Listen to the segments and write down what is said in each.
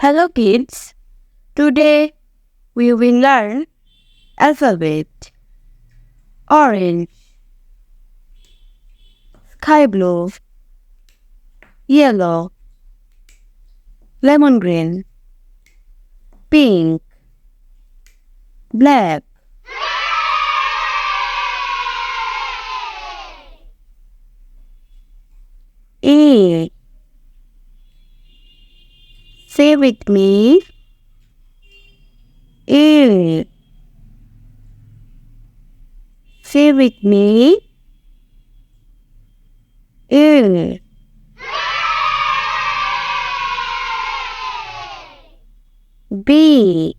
Hello kids, today we will learn alphabet. Orange, sky blue, yellow, lemon green, pink, black. E. Say with me. E. Say with me. E. B.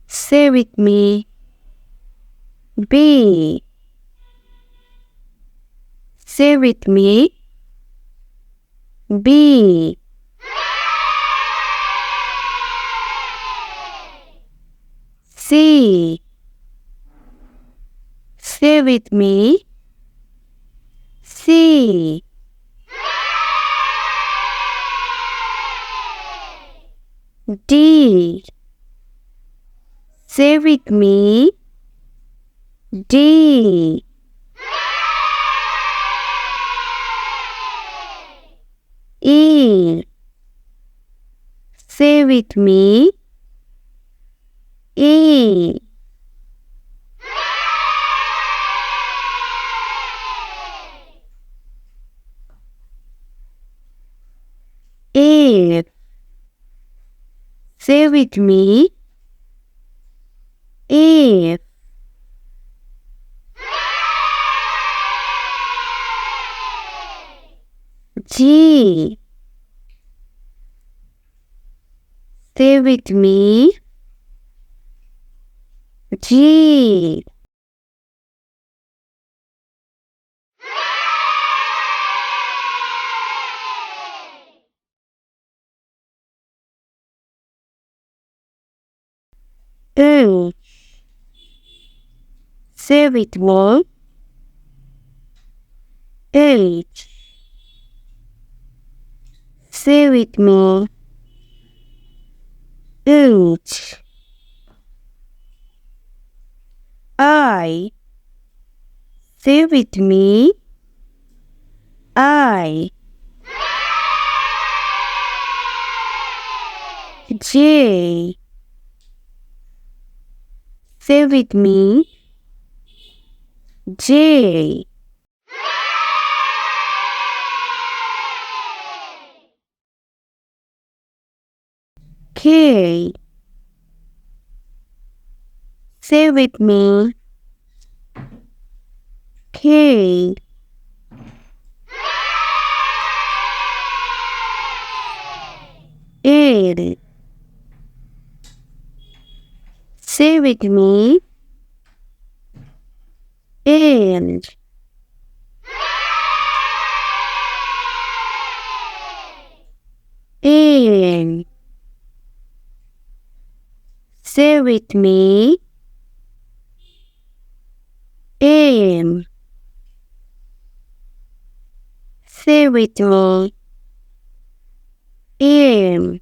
Say with me. B. Say with me. B. C. Say with me. C. D. Say with me. D. E. Say with me. E. F. Say with me. F. G. Say with me. G. H. Say with me. H. Say with me. H. I. Say with me. I. J. Say with me. J. K. Say with me. K. L. Say with me. L. N. Say with me. M. Say with me. M.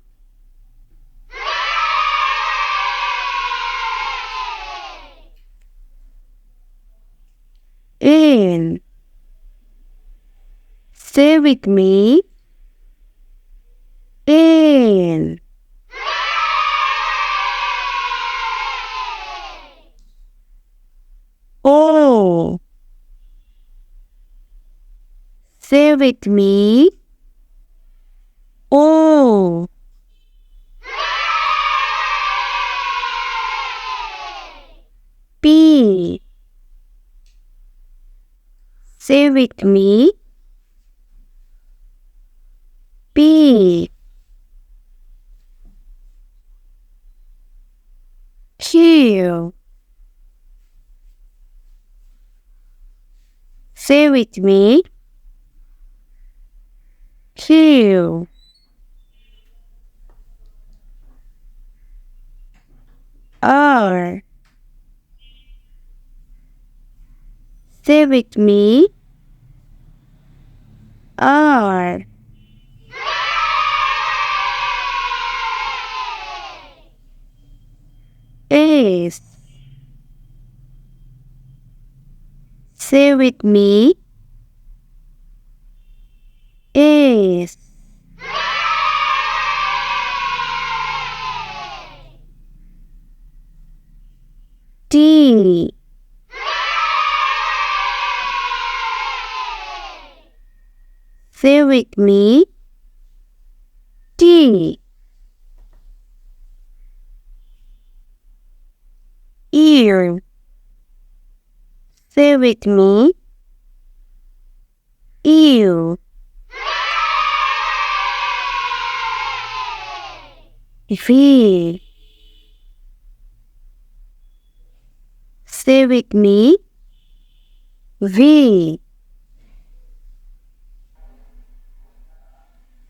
N. Say with me. N. O. Say with me. O. P. Say with me. P. Q. Say with me. Q. R. Say with me. R. S. Say with me. S. T. Say with me. T. Ear. Say with me. Ear. V. Say with me. V.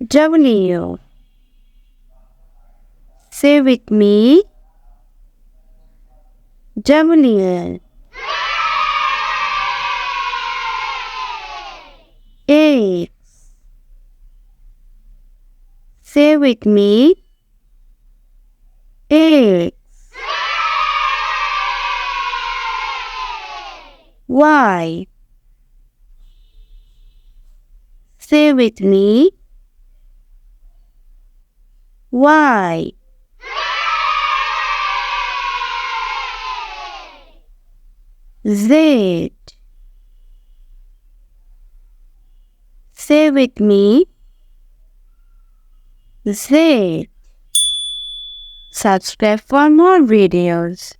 W. Say with me. W. X. Say with me. X. Y. Say with me. Y. Z. Say with me. Z. Subscribe for more videos.